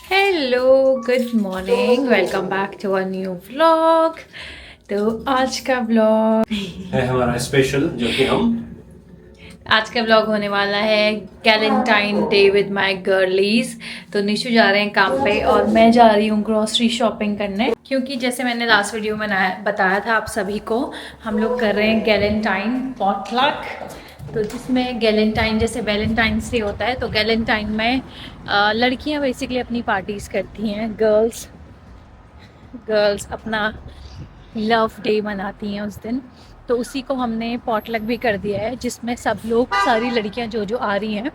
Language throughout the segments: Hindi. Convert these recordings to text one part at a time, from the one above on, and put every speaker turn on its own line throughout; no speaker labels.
Hello, good morning, welcome back to a new vlog. तो आज का व्लॉग
है हमारा स्पेशल, जो कि हम
आज का व्लॉग होने वाला है कैलेंटाइन डे विद माय गर्लीज। तो निशु जा रहे हैं काम पे और मैं जा रही हूँ ग्रोसरी शॉपिंग करने, क्योंकि जैसे मैंने लास्ट वीडियो में बताया था आप सभी को, हम लोग कर रहे हैं गैलेंटाइन पॉटलक। तो जिसमें गैलेंटाइन जैसे वैलेंटाइंस डे होता है, तो गैलेंटाइन में लड़कियां बेसिकली अपनी पार्टीज करती हैं, गर्ल्स अपना लव डे मनाती हैं उस दिन। तो उसी को हमने पॉटलक भी कर दिया है, जिसमें सब लोग, सारी लड़कियां जो जो आ रही हैं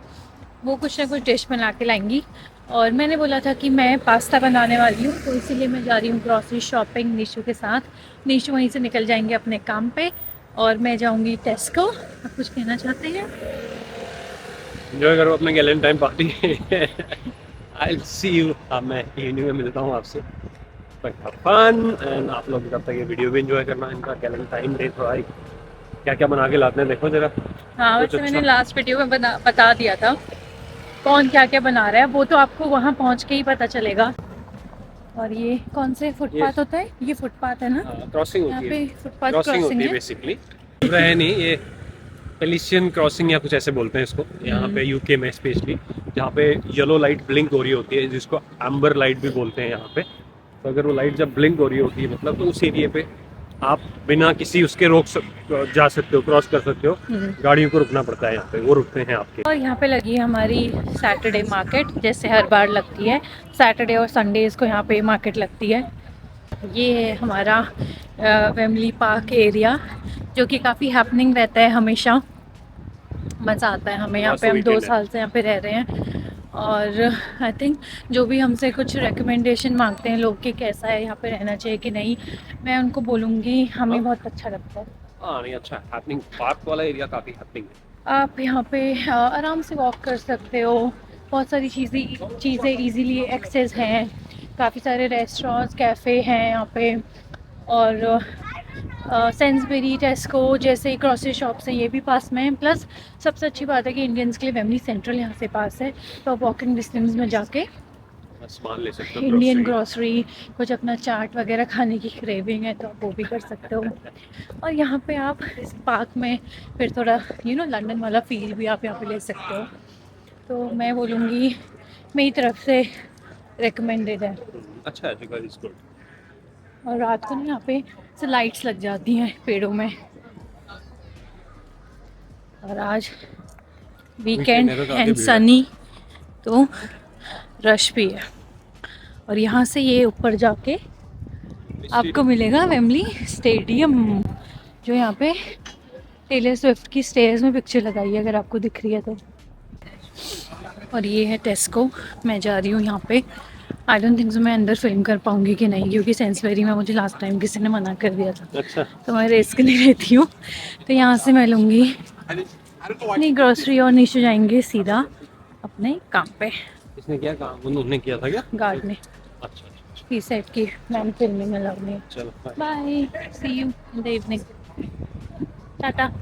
वो कुछ ना कुछ डिश बना के लाएंगी। और मैंने बोला था कि मैं पास्ता बनाने वाली हूँ, तो इसीलिए मैं जा रही हूँ ग्रॉसरी शॉपिंग निशु के साथ। निशु वहीं से निकल जाएंगे अपने काम पे और मैं जाऊँगी टेस्को। आप कुछ कहना चाहते हैं?
एंजॉय करो अपने गैलेंटाइन पार्टी। आई सी यू, मैं इवनिंग में मिलता हूँ आपसे। फन एंड आप लोग जब तक ये वीडियो भी एंजॉय करना, इनका गैलेंटाइन डे थोड़ा क्या क्या बना के लाते हैं देखो जरा।
हाँ,
कुछ
वैसे मैंने
अच्छा।
लास्ट वीडियो में बता दिया था कौन क्या क्या बना रहा है, वो तो आपको वहाँ पहुँच के ही पता चलेगा। और ये कौन से
ये
फुटपाथ होता है? ये फुटपाथ है ना?
क्रॉसिंग
यहाँ
होती है,
पे फुटपाथ
क्रॉसिंग
क्रॉसिंग
होती है
है।
बेसिकली। है नहीं ये पेलिशियन क्रॉसिंग या कुछ ऐसे बोलते हैं इसको यहाँ पे यूके में स्पेशली, जहाँ पे येलो लाइट ब्लिंक हो रही होती है, जिसको एम्बर लाइट भी बोलते हैं यहाँ पे। तो अगर वो लाइट जब ब्लिंक हो रही होती है मतलब, तो उस एरिया पे आप बिना किसी उसके जा सकते हो, क्रॉस कर सकते हो। गाड़ियों को रुकना पड़ता है यहाँ पे, वो रुकते हैं आपके।
और यहाँ पे लगी है हमारी सैटरडे मार्केट, जैसे हर बार लगती है। सैटरडे और संडेज़ को यहाँ पे मार्केट लगती है। ये है हमारा वेमली पार्क एरिया, जो कि काफ़ी हैपनिंग रहता है हमेशा। मज़ा आता है हमें यहाँ
आज
पे,
तो
हम 2
वीकेंड है।
साल से यहाँ पे रह रहे हैं। और आई थिंक जो भी हमसे कुछ रिकमेंडेशन मांगते हैं लोग कि कैसा है यहाँ पे रहना चाहिए कि नहीं, मैं उनको बोलूँगी हमें
हाँ
बहुत अच्छा लगता है।
हाँ, नहीं अच्छा हैपनिंग, पार्क वाला एरिया काफ़ी हैपनिंग है।
आप यहाँ पे आराम से वॉक कर सकते हो। बहुत सारी चीज़ें इजीली एक्सेस हैं। काफ़ी सारे रेस्टोरेंट्स, कैफ़े हैं यहाँ पे। और सेंसबेरी, टेस्को जैसे ग्रॉसरी शॉप्स हैं, ये भी पास में हैं। प्लस सबसे अच्छी बात है कि इंडियंस के लिए वेमली सेंट्रल यहाँ से पास है, तो आप वॉकिंग डिस्टेंस में जाके
सामान ले सकते हो,
इंडियन
ग्रोसरी।
ग्रॉसरी, कुछ अपना चाट वगैरह खाने की क्रेविंग है तो आप वो भी कर सकते हो। और यहाँ पे आप इस पार्क में फिर थोड़ा लंदन वाला फील भी आप यहाँ पे ले सकते हो। तो मैं बोलूँगी मेरी तरफ से रिकमेंडेड है।
अच्छा है, जगह इज गुड।
और रात को ना यहाँ पे से लाइट्स लग जाती हैं पेड़ों में। और आज
वीकेंड
वीकेंड
है तो काफ़ी
एंड
भीड़ है।
सनी, तो रश भी है। और यहाँ से ये ऊपर जाके आपको मिलेगा वेमली स्टेडियम, जो यहाँ पे टेलर स्विफ्ट की स्टेयर्स में पिक्चर लगाई है, अगर आपको दिख रही है तो। और ये है टेस्को, मैं जा रही हूँ यहाँ पे। आई डोंट थिंक सो मैं अंदर फिल्म कर पाऊँगी कि नहीं, क्योंकि सेंसबेरी में मुझे लास्ट टाइम किसी ने मना कर दिया था,
अच्छा।
तो मैं रिस्क नहीं लेती हूँ। तो यहाँ से मैं लूँगी अपनी ग्रोसरी और नीचे जाएंगे सीधा अपने काम पे।
इसने क्या काम, उन्होंने किया था क्या?
गार्ड ने
अच्छा अच्छा।
ही सेट की मैम फिल्मिंग में अलाउ नहीं।
चलो bye.
Bye, see you in the evening, tata.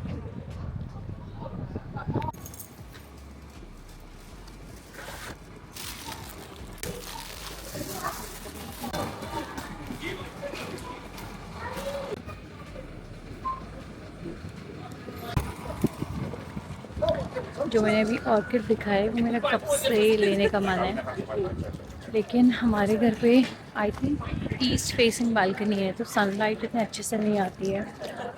जो मैंने अभी ऑर्किड दिखाया है वो मेरा कब से लेने का मन है, लेकिन हमारे घर पे I think east facing balcony है, तो सनलाइट इतने अच्छे से नहीं आती है।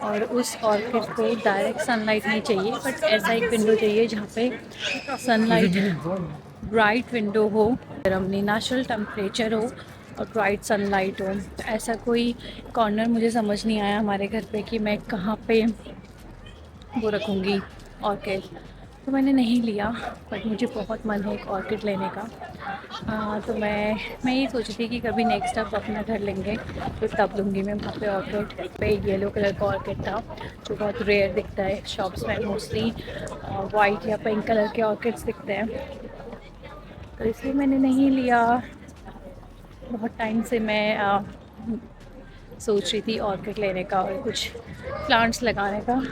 और उस ऑर्किड को डायरेक्ट सनलाइट नहीं चाहिए, बट ऐसा एक विंडो चाहिए जहाँ पे सनलाइट, ब्राइट विंडो हो, गर्म नहीं, नेचुरल टेम्परेचर हो और ब्राइट सनलाइट हो। तो ऐसा कोई कॉर्नर मुझे समझ नहीं आया हमारे घर पे कि मैं कहाँ पे वो रखूँगी ऑर्किड। तो मैंने नहीं लिया, बट मुझे बहुत मन है एक ऑर्किड लेने का। तो मैं ये सोची थी कि कभी नेक्स्ट आप अपना घर लेंगे तो तब लूँगी मैं वहाँ पे ऑर्किड। पे येलो कलर का ऑर्किड था जो बहुत रेयर दिखता है शॉप्स में, मोस्टली वाइट या पिंक कलर के ऑर्किड्स दिखते हैं, तो इसलिए मैंने नहीं लिया। बहुत टाइम से मैं सोच रही थी ऑर्किड लेने का और कुछ प्लांट्स लगाने का,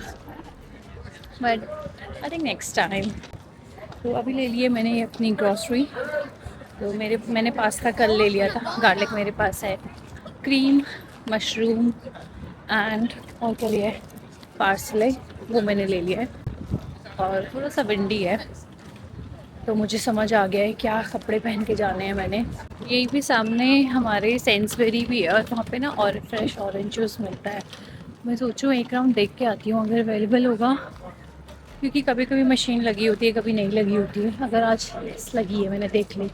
but I think next time. तो अभी ले लिए मैंने अपनी ग्रॉसरी तो मैंने पास्ता कल ले लिया था, गार्लिक मेरे पास है, क्रीम, मशरूम एंड और क्या लिया है, पार्सले, वो मैंने ले लिया है, और थोड़ा सा भिंडी है। तो मुझे समझ आ गया है क्या कपड़े पहन के जाने हैं मैंने। यही भी सामने हमारे सेंसबेरी भी है और वहाँ पे ना और फ्रेश ऑरेंज जूस मिलता है। मैं सोचूं एक राउंड देख के आती हूँ अगर अवेलेबल होगा, क्योंकि कभी कभी मशीन लगी होती है, कभी नहीं लगी होती है। अगर आज लगी है मैंने देख ली,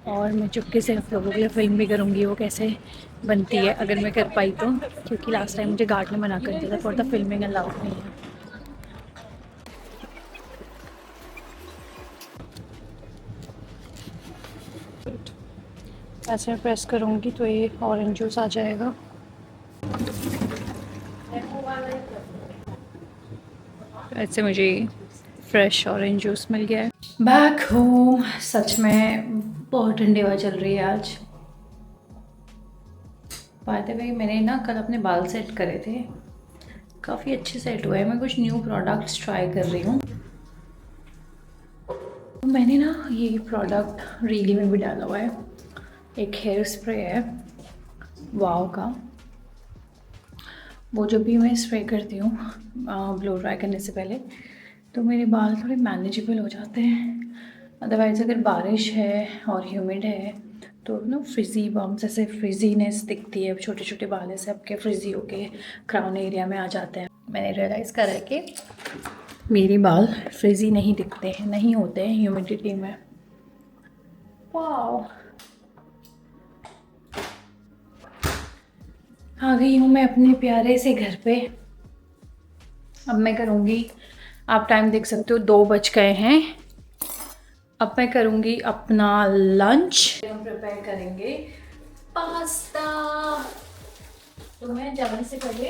और मैं चुपके से आप लोगों के लिए फिल्म भी करूँगी वो कैसे बनती है, अगर मैं कर पाई तो, क्योंकि लास्ट टाइम मुझे गार्ड ने मना कर दिया था, फॉर द फिल्मिंग अलाउड नहीं है। ऐसे मैं प्रेस करूँगी तो ये ऑरेंज जूस आ जाएगा। ऐसे मुझे फ्रेश ऑरेंज जूस मिल गया है। बैक होम सच में बहुत ठंडी हवा चल रही है आज। बाय द वे मैंने ना कल अपने बाल सेट करे थे, काफ़ी अच्छे सेट हुए हैं। मैं कुछ न्यू प्रोडक्ट्स ट्राई कर रही हूँ। मैंने ना ये प्रोडक्ट रीली में भी डाला हुआ है, एक हेयर स्प्रे है वाव का। वो जब भी मैं स्प्रे करती हूँ ब्लो ड्राई करने से पहले, तो मेरे बाल थोड़े मैनेजेबल हो जाते हैं। अदरवाइज़ अगर बारिश है और ह्यूमिड है तो ना फ्रिजी बम्स, ऐसे फ्रिजीनेस दिखती है, छोटे छोटे बाल ऐसे आपके फ्रिजी होके क्राउन एरिया में आ जाते हैं। मैंने रियलाइज़ करा है कि मेरे बाल फ्रिजी नहीं दिखते हैं, नहीं होते हैं ह्यूमिडिटी में। वाओ, आ गई हूँ मैं अपने प्यारे से घर पे। अब मैं करूँगी, आप टाइम देख सकते हो 2 बज गए हैं। अब मैं करूँगी अपना लंच। हम प्रिपेयर करेंगे पास्ता। तो मैं जाने से पहले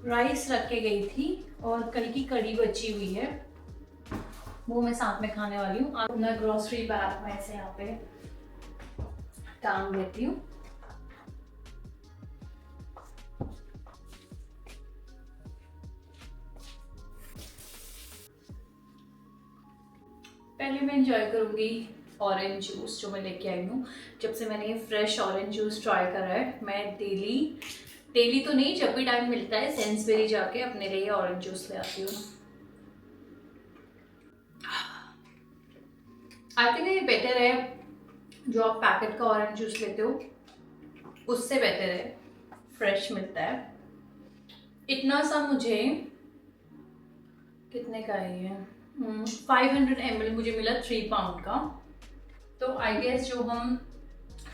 राइस रख के गई थी और कल की कड़ी बची हुई है, वो मैं साथ में खाने वाली हूँ। अपना ग्रोसरी बैग मैं ऐसे यहाँ पे टांग देती हूँ। पहले मैं इंजॉय करूँगी ऑरेंज जूस जो मैं लेके आई हूँ। जब से मैंने ये फ्रेश ऑरेंज जूस ट्राई करा है, मैं डेली तो नहीं, जब भी टाइम मिलता है सेंसबेरी जाके अपने लिए ऑरेंज जूस ले आती हूँ। आई थिंक ये बेटर है, जो आप पैकेट का ऑरेंज जूस लेते हो उससे बेटर है, फ्रेश मिलता है। इतना सा मुझे कितने का है ये, 500 ml मुझे मिला 3 पाउंड का। तो आई गेस जो हम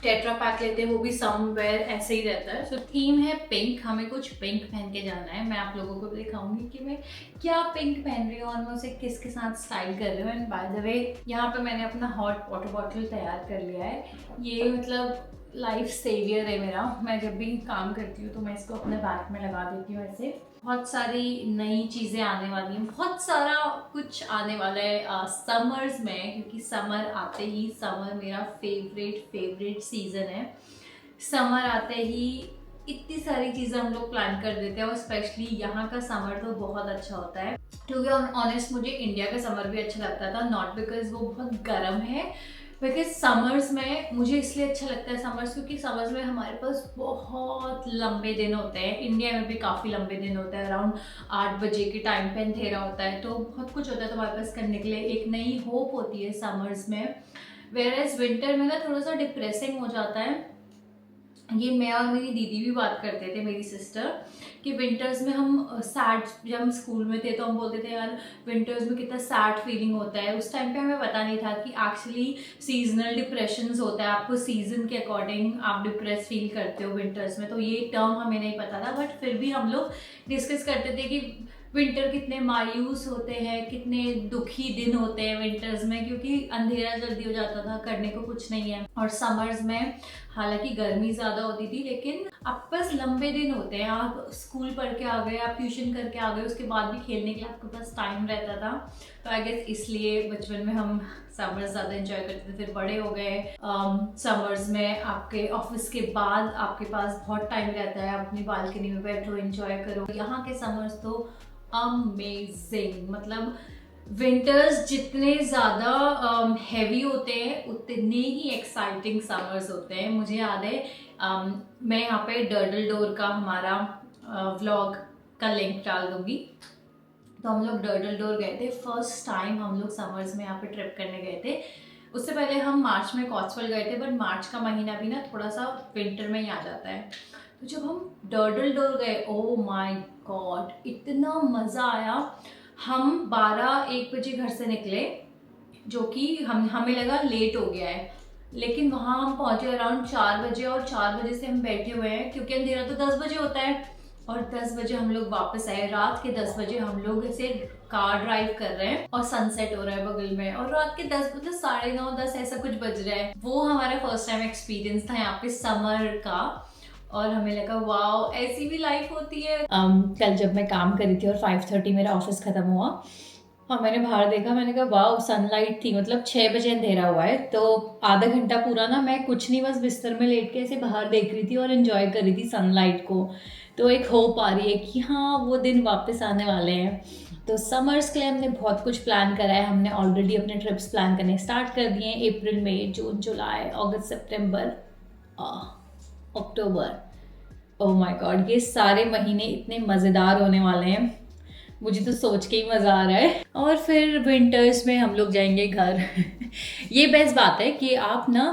टेट्रा पैक लेते हैं वो भी समवेयर ऐसे ही रहता है। सो थीम है पिंक, हमें कुछ पिंक पहन के जाना है। मैं आप लोगों को भी दिखाऊंगी कि मैं क्या पिंक पहन रही हूँ और मैं उसे किसके साथ स्टाइल कर रही हूँ। एंड बाय द वे यहाँ पे मैंने अपना हॉट वाटर बॉटल तैयार कर लिया है। ये मतलब लाइफ सेवियर है मेरा। मैं जब भी काम करती हूँ तो मैं इसको अपने बैग में लगा देती हूँ ऐसे। बहुत सारी नई चीज़ें आने वाली हैं, बहुत सारा कुछ आने वाला है समर्स में, क्योंकि समर आते ही, समर मेरा फेवरेट सीज़न है। समर आते ही इतनी सारी चीज़ें हम लोग प्लान कर देते हैं, और स्पेशली यहाँ का समर तो बहुत अच्छा होता है। टू बी ऑनेस्ट मुझे इंडिया का समर भी अच्छा लगता था, नॉट बिकॉज वो बहुत गर्म है, बिकॉज समर्स में मुझे इसलिए अच्छा लगता है समर्स, क्योंकि समर्स में हमारे पास बहुत लंबे दिन होते हैं। इंडिया में भी काफ़ी लंबे दिन होते हैं, अराउंड 8 बजे के टाइम पे अंधेरा होता है, तो बहुत कुछ होता है तुम्हारे पास करने के लिए, एक नई होप होती है समर्स में। वेयर एज विंटर में ना थोड़ा सा डिप्रेसिंग हो जाता है। ये मैं और मेरी दीदी भी बात करते थे, मेरी सिस्टर, कि विंटर्स में हम सैड, जब हम स्कूल में थे तो हम बोलते थे यार विंटर्स में कितना सैड फीलिंग होता है। उस टाइम पे हमें पता नहीं था कि एक्चुअली सीजनल डिप्रेशंस होता है, आपको सीजन के अकॉर्डिंग आप डिप्रेस फील करते हो विंटर्स में। तो ये टर्म हमें नहीं पता था, बट फिर भी हम लोग डिस्कस करते थे कि विंटर कितने मायूस होते हैं, कितने दुखी दिन होते हैं विंटर्स में, क्योंकि अंधेरा जल्दी हो जाता था, करने को कुछ नहीं है। और समर्स में हालांकि गर्मी ज़्यादा होती थी, लेकिन आपके पास लंबे दिन होते हैं, आप स्कूल पढ़ के आ गए, आप ट्यूशन करके आ गए, उसके बाद भी खेलने के लिए आपके पास टाइम रहता था। तो आई गेस इसलिए बचपन में हम समर्स ज़्यादा एंजॉय करते थे। फिर बड़े हो गए, समर्स में आपके ऑफिस के बाद आपके पास बहुत टाइम रहता है, आप अपनी बालकनी में बैठो, एंजॉय करो। यहाँ के समर्स तो अमेजिंग, मतलब विंटर्स जितने ज़्यादा हैवी होते हैं उतने ही एक्साइटिंग समर्स होते हैं। मुझे याद है मैं यहाँ पे डर्डल डोर का हमारा व्लॉग का लिंक डाल दूँगी। तो हम लोग डर्डल डोर गए थे, फर्स्ट टाइम हम लोग समर्स में यहाँ पे ट्रिप करने गए थे। उससे पहले हम मार्च में कॉट्सवॉल्ड गए थे, बट मार्च का महीना भी ना थोड़ा सा विंटर में ही आ जाता है। तो जब हम डर्डल डोर गए, ओ माय गॉड, इतना मज़ा आया। हम 12-1 बजे घर से निकले, जो कि हमें लगा लेट हो गया है, लेकिन वहाँ हम पहुँचे अराउंड 4 बजे, और 4 बजे से हम बैठे हुए हैं क्योंकि अंधेरा तो 10 बजे होता है। और 10 बजे हम लोग वापस आए। रात के 10 बजे हम लोग ऐसे कार ड्राइव कर रहे हैं और सनसेट हो रहा है बगल में, और रात के 10 मतलब 9:30-10 ऐसा कुछ बज रहा है। वो हमारा फर्स्ट टाइम एक्सपीरियंस था यहाँ पे समर का, और हमें लगा वाओ ऐसी भी लाइफ होती है। कल जब मैं काम कर रही थी और 5:30 मेरा ऑफिस खत्म हुआ, हाँ मैंने बाहर देखा, मैंने कहा वाओ सनलाइट थी, मतलब 6 बजे अंधेरा हुआ है। तो आधा घंटा पूरा ना मैं कुछ नहीं, बस बिस्तर में लेट के ऐसे बाहर देख रही थी और एंजॉय कर रही थी सनलाइट को। तो एक होप आ रही है कि हाँ वो दिन वापस आने वाले हैं। तो समर्स के लिए हमने बहुत कुछ प्लान करा है। हमने ऑलरेडी अपने ट्रिप्स प्लान करने स्टार्ट कर दिए हैं। अप्रैल, मई, जून, जुलाई, अगस्त, सितंबर, अक्टूबर। ओह माय गॉड, ये सारे महीने इतने मज़ेदार होने वाले हैं, मुझे तो सोच के ही मज़ा आ रहा है। और फिर विंटर्स में हम लोग जाएंगे घर। ये बेस्ट बात है कि आप ना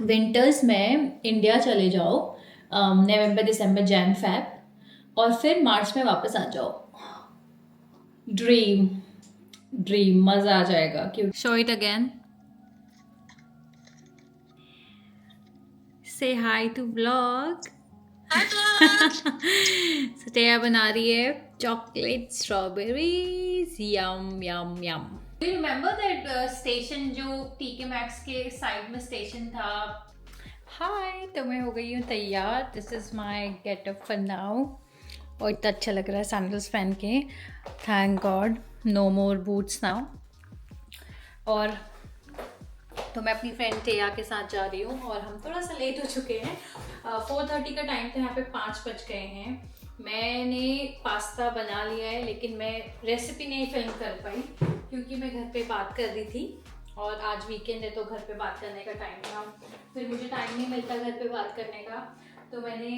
विंटर्स में इंडिया चले जाओ, नवंबर, दिसंबर, जैन, फेब, और फिर मार्च में वापस आ जाओ। ड्रीम मज़ा आ जाएगा। क्यों show it again, say hi to blog. सटेया बना रही है chocolate strawberries, yum yum yum. You remember that station जो टीके मैक्स के साइड में स्टेशन था? हाय, तो मैं हो गई हूँ तैयार। This is my getup for now. और इतना अच्छा लग रहा है सैंडल्स पहन के, थैंक गॉड, नो मोर बूट्स नाउ। और तो मैं अपनी फ्रेंड टेया के साथ जा रही हूँ, और हम थोड़ा सा लेट हो चुके हैं। 4:30 का टाइम था, यहाँ पे 5 बज गए हैं। मैंने पास्ता बना लिया है, लेकिन मैं रेसिपी नहीं फिल्म कर पाई क्योंकि मैं घर पे बात कर रही थी, और आज वीकेंड है तो घर पे बात करने का टाइम था। फिर मुझे टाइम नहीं मिलता घर पे बात करने का, तो मैंने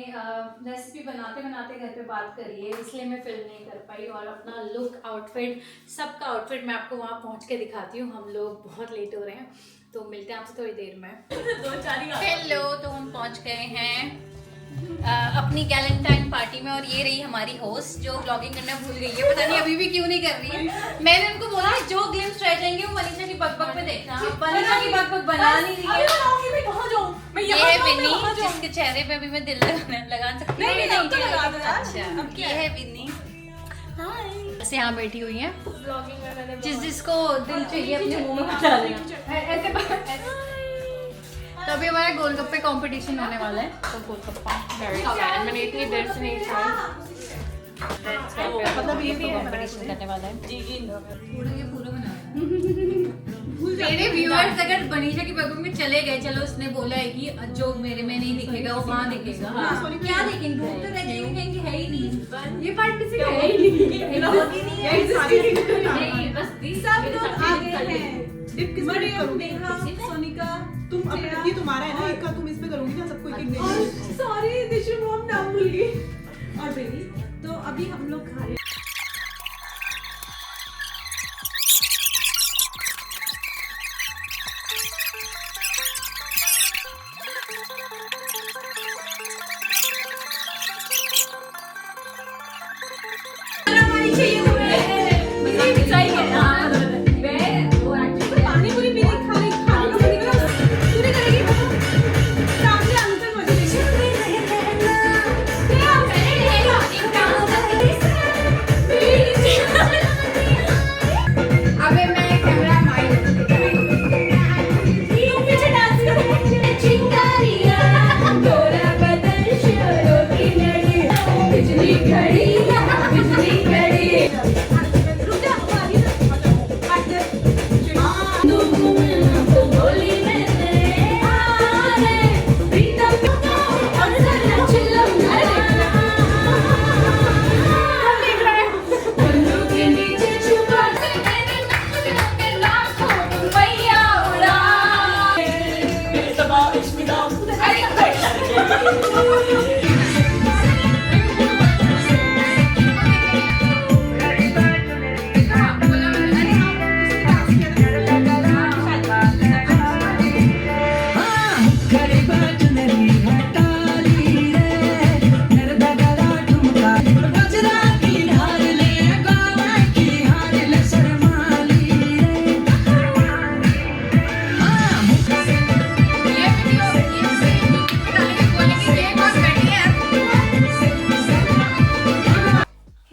रेसिपी बनाते बनाते घर पे बात करी है, इसलिए मैं फिल्म नहीं कर पाई। और अपना लुक, आउटफिट, सबका आउटफिट मैं आपको वहाँ पहुँच के दिखाती हूँ। हम लोग बहुत लेट हो रहे हैं, तो मिलते हैं आपसे थोड़ी देर में। हेलो, तो हम पहुँच गए हैं अपनी गैलेंटाइन पार्टी में, और ये रही हमारी होस्ट जो व्लॉगिंग करना भूल गई है, पता नहीं अभी भी क्यों नहीं कर रही है। मैंने उनको बोला जो ग्लिम्स रह जाएंगे वो मनीषा की बकबक पे देखना। मनीषा की बकबक बना नहीं रही है। ये है विनी, जिसके चेहरे पे अभी मैं दिल लगा सकती हूँ। अच्छा, ये है विनी, ऐसे यहाँ बैठी हुई है। जिसको दिल चाहिए अपने मुंह में डाल देना ऐसे। तो अभी हमारा गोलगप्पे कंपटीशन होने वाला है, तो गोलगप्पा मैंने इतनी देर से नहीं खाया, मतलब ये भी कंपटीशन करने वाला है। पूरा बना मेरे व्यूअर्स अगर मनीषा की बगल में चले गए, चलो उसने बोला है कि जो मेरे में नहीं दिखेगा वो वहाँ दिखेगा। क्या देखेंगे, ढूंढ तो रह जाएंगे, है ही नहीं ये पार्ट, किसी का है ही नहीं, बस सब लोग आ गए हैं। सोनिका, तुम अपना ये तुम्हारा है ना, एक का तुम इस पे करोगी ना, सबको एक देंगे। सॉरी दिशु, हम नाम भूल गए। और बेबी, तो अभी हम लोग खा रहे हैं।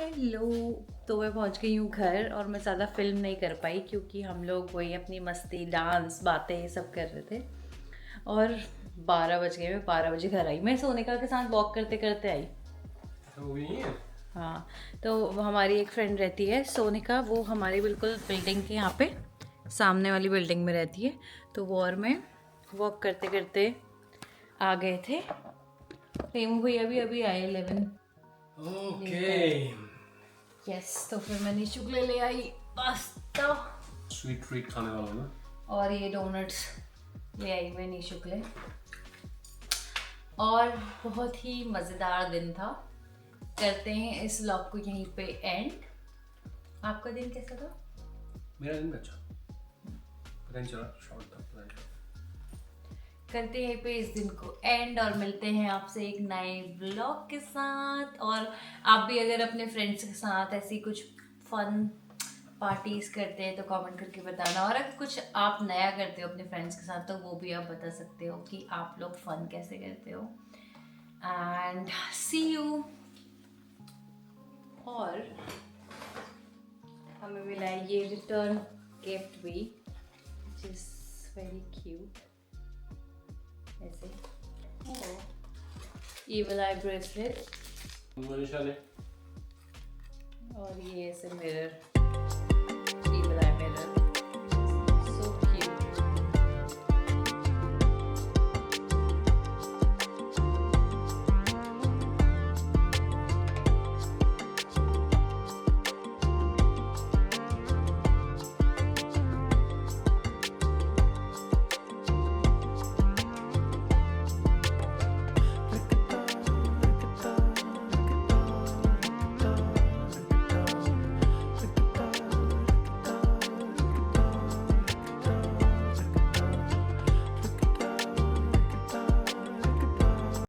हेलो, तो मैं पहुंच गई हूँ घर और मैं ज़्यादा फिल्म नहीं कर पाई क्योंकि हम लोग वही अपनी मस्ती, डांस, बातें ये सब कर रहे थे और 12 बज गए। मैं 12 बजे घर आई। मैं सोनिका के साथ वॉक करते करते आई। हाँ, तो हमारी एक फ्रेंड रहती है सोनिका, वो हमारी बिल्कुल बिल्डिंग के यहाँ पे सामने वाली बिल्डिंग में रहती है। तो वो और मैं वॉक करते करते आ गए थे। फेमू भैया भी अभी आए 11।
ओके।
यस, तो फिर मैं निशुक ले आई पास्ता
स्वीट ट्रीट खाने वाला ना।
और ये डोनट्स ले आई मैं निशुक ले। और बहुत ही मज़ेदार दिन था। करते हैं इस व्लॉग को यहीं पे एंड। आपका दिन कैसा था?
मेरा दिन अच्छा, पता नहीं चला, शॉर्ट था, पता नहीं चला।
करते हैं पे इस दिन को एंड और मिलते हैं आपसे एक नए व्लॉग के साथ। और आप भी अगर अपने फ्रेंड्स के साथ ऐसी कुछ फन पार्टीज करते हैं तो कमेंट करके बताना। और अगर कुछ आप नया करते हो अपने फ्रेंड्स के साथ तो वो भी आप बता सकते हो कि आप लोग फन कैसे करते हो। And see you. और हमें मिला है ये रिटर्न गिफ्ट भी, विच इज वेरी क्यूट। ऐसे ईवल आई ब्रेसलेट
मनीषा ने।
और ये ऐसे मिरर।